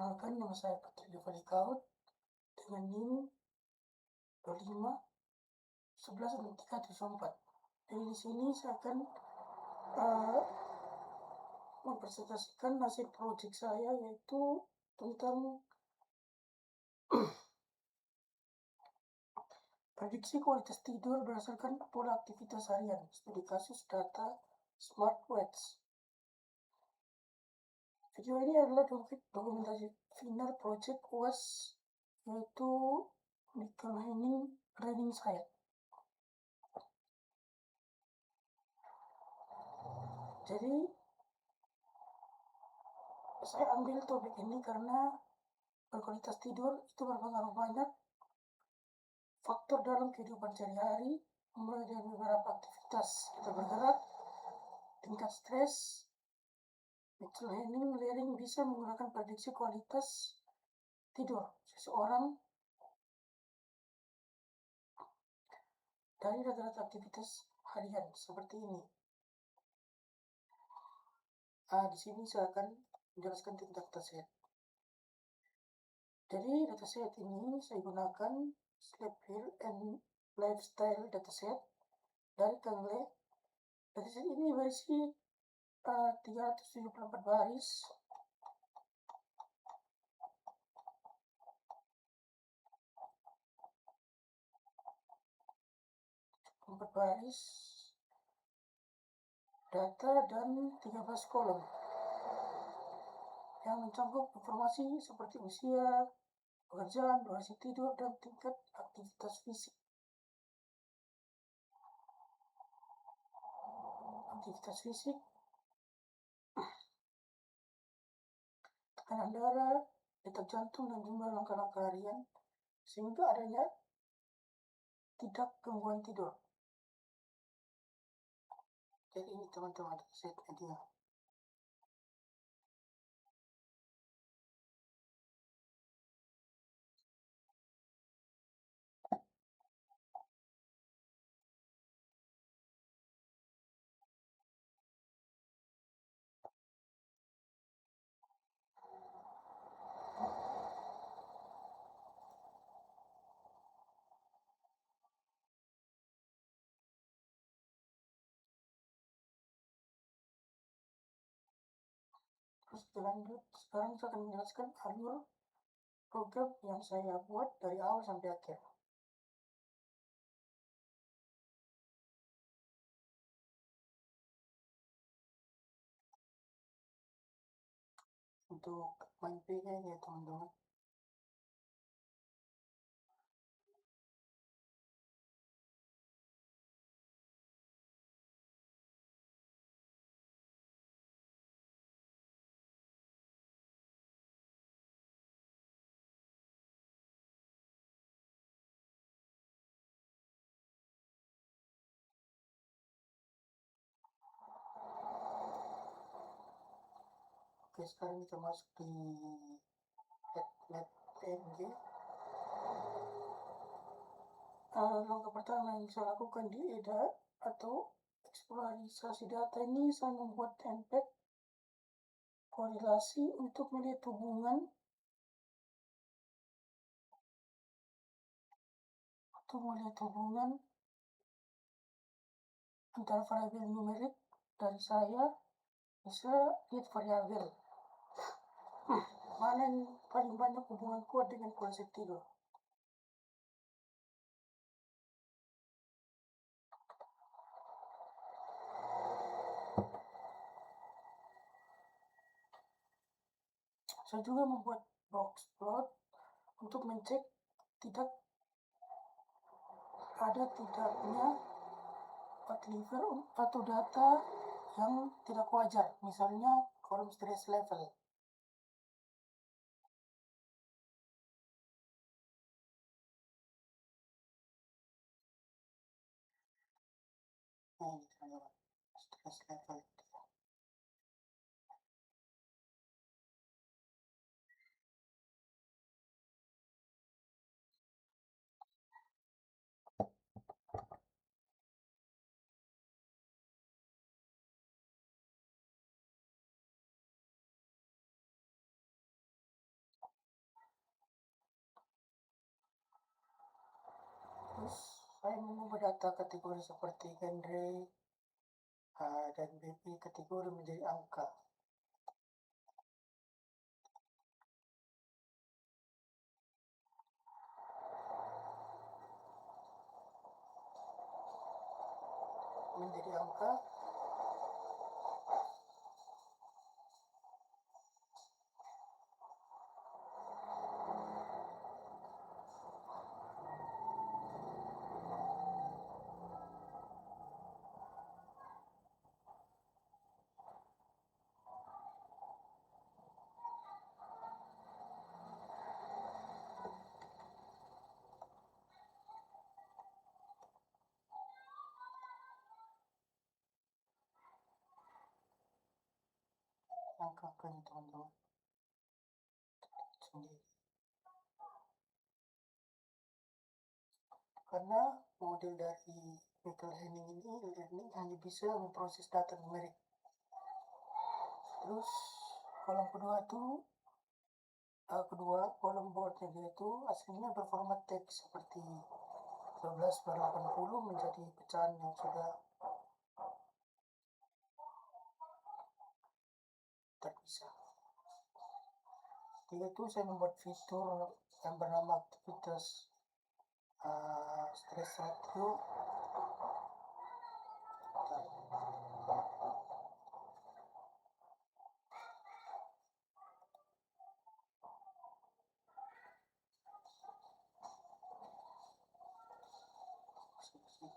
Perkenalkan, nama saya Patrik Devalikaut dengan NIM 25 11 374. Jadi di sini saya akan mempresentasikan hasil proyek saya, yaitu tentang prediksi kualitas tidur berdasarkan pola aktivitas harian, studi kasus data SmartWatch. Video ini adalah dokumentasi final proyek UAS, yaitu Nickel Training saya. Jadi saya ambil topik ini karena berkualitas tidur itu berpengaruh banyak faktor dalam kehidupan sehari-hari, mulai dari beberapa aktivitas kita bergerak, tingkat stres. Mitchell Henning bisa menggunakan prediksi kualitas tidur seseorang dari rata-rata aktivitas harian seperti ini. Di sini saya akan menjelaskan tentang dataset. Jadi dataset ini saya gunakan Sleep Health and Lifestyle dataset dari Kangle. Dataset ini berisi 374 baris. Baris data dan 13 kolom yang mencakup informasi seperti usia, pekerjaan, durasi tidur, dan tingkat aktivitas fisik. Aktivitas fisik, tekanan darah, detak jantung, dan jumlah langkah-langkah harian, sehingga adanya tidak gangguan tidur. Jadi ini teman-teman datasetnya dia. Terus lanjut, sekarang saya akan menjelaskan alur program yang saya buat dari awal sampai akhir. Untuk main P-nya ya teman-teman. Oke, sekarang kita masuk di PNG. Langkah pertama yang saya lakukan di EDA atau eksplorasi data ini, saya membuat template korelasi untuk melihat hubungan antara variabel numerik dari saya bisa lihat variabel mana yang paling banyak hubungan kuat dengan kualitas tidur. Saya juga membuat box plot untuk mencek tidak ada tidaknya outlier atau data yang tidak wajar, misalnya kolom stress level. Nah, ini teman-teman, stress level. Saya mengubah data kategori seperti genre dan BP kategori menjadi angka. Menjadi angka. Angka-angkanya teman-teman sendiri. Karena model dari vehicle learning hanya bisa memproses data numerik. Terus kolom kolom boardnya dia itu aslinya berformat teks seperti 12/80 menjadi pecahan yang sudah terpisah. Ketika itu saya membuat fitur yang bernama aktivitas stress ratio.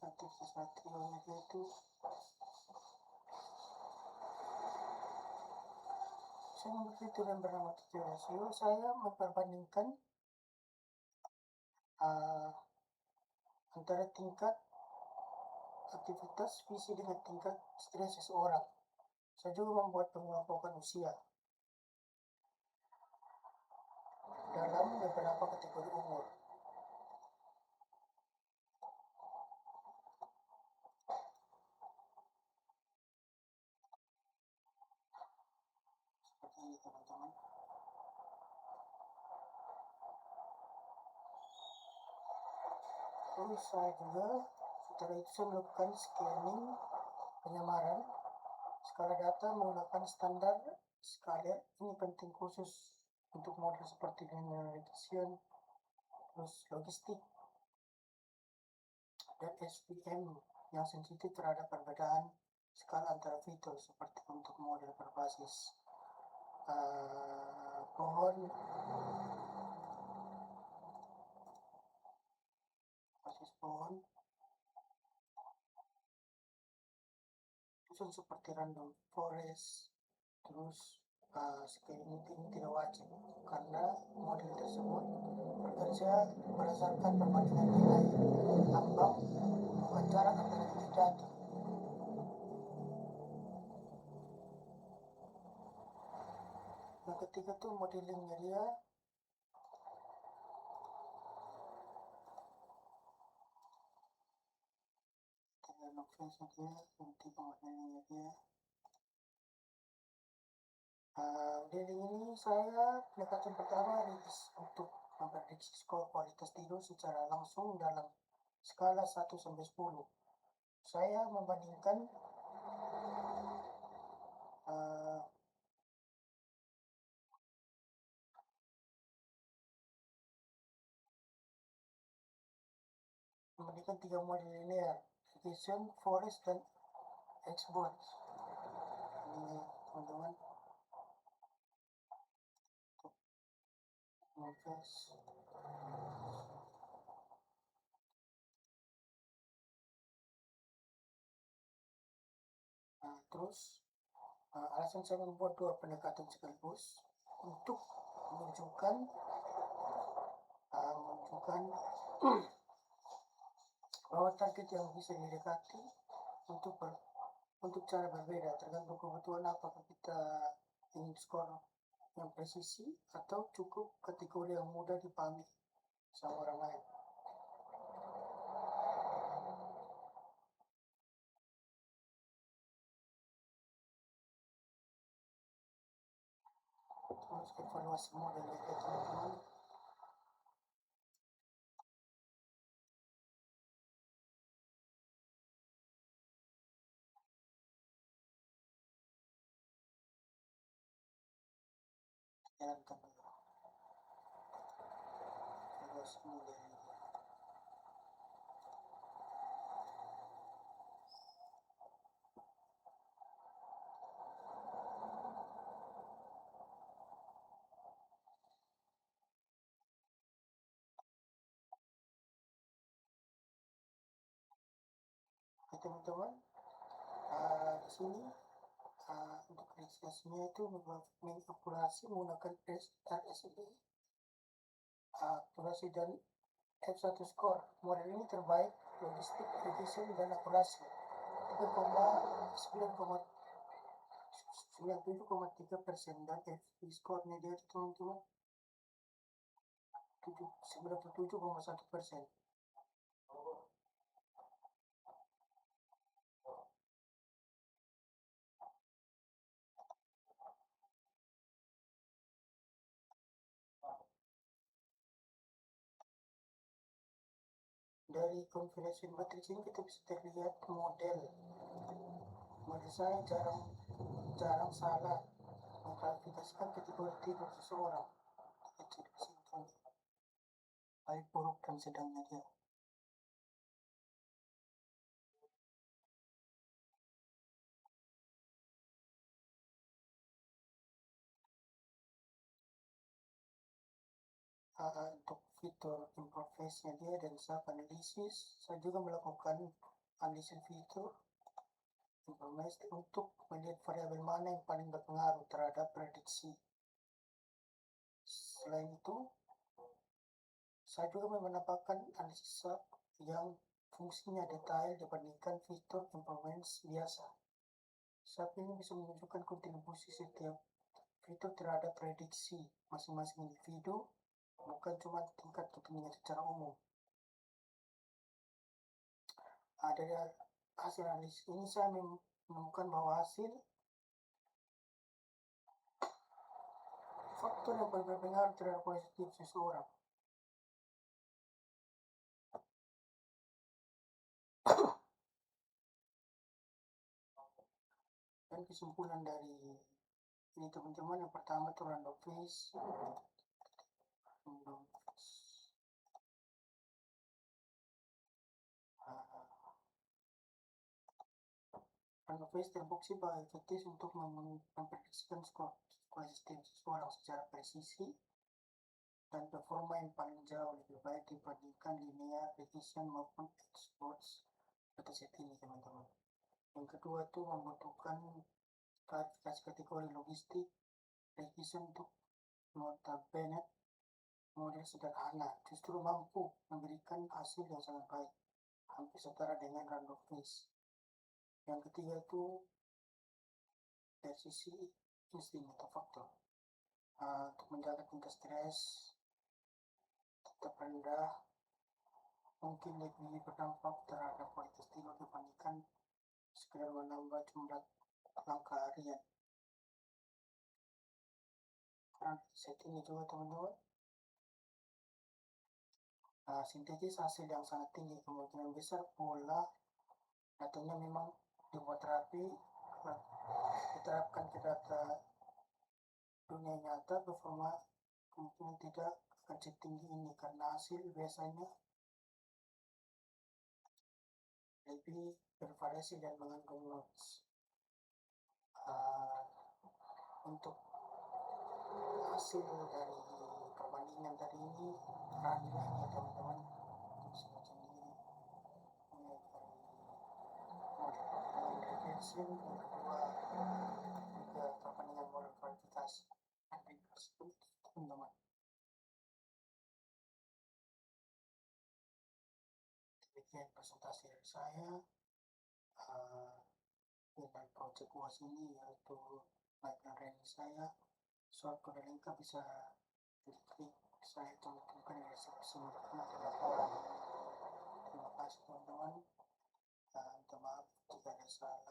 Aktivitas ratio itu saya membuat fitur yang bernama aktivitas ratio. Saya memperbandingkan antara tingkat aktivitas visi dengan tingkat stres seseorang. Saya juga membuat pengelompokan usia dalam beberapa kategori umur. Seperti ini teman-teman. Terus saya juga setelah itu saya melakukan scanning penyamaran skala data menggunakan standar skala. Ini penting khusus untuk model seperti linear regression, terus logistik, dan SVM yang sensitif terhadap perbedaan skala antara fitur seperti untuk model berbasis pohon, khusus seperti random forest. Terus scaling ini tidak wajib karena model tersebut bekerja berdasarkan perbandingan nilai ambang, bukan jarak antara titik data. Yang ketiga tuh modelingnya dia modelingnya dia modeling ini saya pendekatan pertama untuk memprediksi skor kualitas tidur secara langsung dalam skala 1-10. Saya membandingkan tiga model linear, regression, forest, dan export. Ini teman-teman. Terus alasan saya membuat dua pendekatan sekaligus untuk menunjukkan bahwa target yang bisa didekati untuk cara berbeda tergantung kebutuhan apakah kita ingin skor yang presisi atau cukup kategori yang mudah dipahami sama orang lain. Terus evaluasi model itu teman-teman. jalankan dulu. Terus ini dari teman-teman, di sini untuk registrasinya itu mengakurasi menggunakan RSA, akurasi dan F1 score. Model ini terbaik logistik, precision dan akurasi. 97,3% dan FP score-nya dia teman-teman 97,1%. Dari configuration matrix ini kita bisa terlihat model saya jarang salah mengklasifikasikan kategori tidur seseorang. Kecil kesimpulan baik, buruk dan sedangnya dia. Untuk fitur improve-nya dia dan sub analisis, saya juga melakukan analisis fitur improve untuk melihat variabel mana yang paling berpengaruh terhadap prediksi. Selain itu, saya juga menambahkan analisis sub yang fungsinya detail dibandingkan fitur improvement biasa. Sub ini bisa menunjukkan kontribusi setiap fitur terhadap prediksi masing-masing individu, bukan cuma tingkat kepentingan secara umum. Dari hasil analisis ini saya menemukan bahwa hasil faktor yang paling berpengaruh terhadap positif seseorang. Dan kesimpulan dari ini teman-teman, yang pertama itu random phase. Random phase terbukti bahwa efektif untuk memprediksikan skor sistem seseorang secara presisi dan performa yang paling jauh lebih baik dibandingkan linear regression maupun exports pada set ini teman-teman. Yang kedua itu membutuhkan klasifikasi kategori logistik regression untuk notabene model sederhana justru mampu memberikan hasil yang sangat baik, hampir setara dengan random phase. Yang ketiga itu dari sisi insting atau faktor, untuk menjaga tingkat stres tetap rendah mungkin lebih berdampak terhadap kualitas tidur dibandingkan sekedar menambah jumlah langkah harian. Karena set ini juga teman-teman, sintetis hasil yang sangat tinggi, kemungkinan besar pola datanya memang dibuat rapi, diterapkan ke data dunia nyata, performa kemungkinan tidak akan setinggi ini karena hasil biasanya lebih bervariasi dan mengandung notes. Untuk hasil dari perbandingan tadi ini nilainya teman-teman semacam ini, mulai dari model regression, yang kedua juga perbandingan model kualifikasi dan regression teman-teman. Demikian presentasi dari saya dengan project UAS ini, yaitu naikkan ranking saya. Soal kode lengkap bisa diklik, saya cantumkan di deskripsi laporan. Terima kasih teman-teman, minta maaf jika ada salah.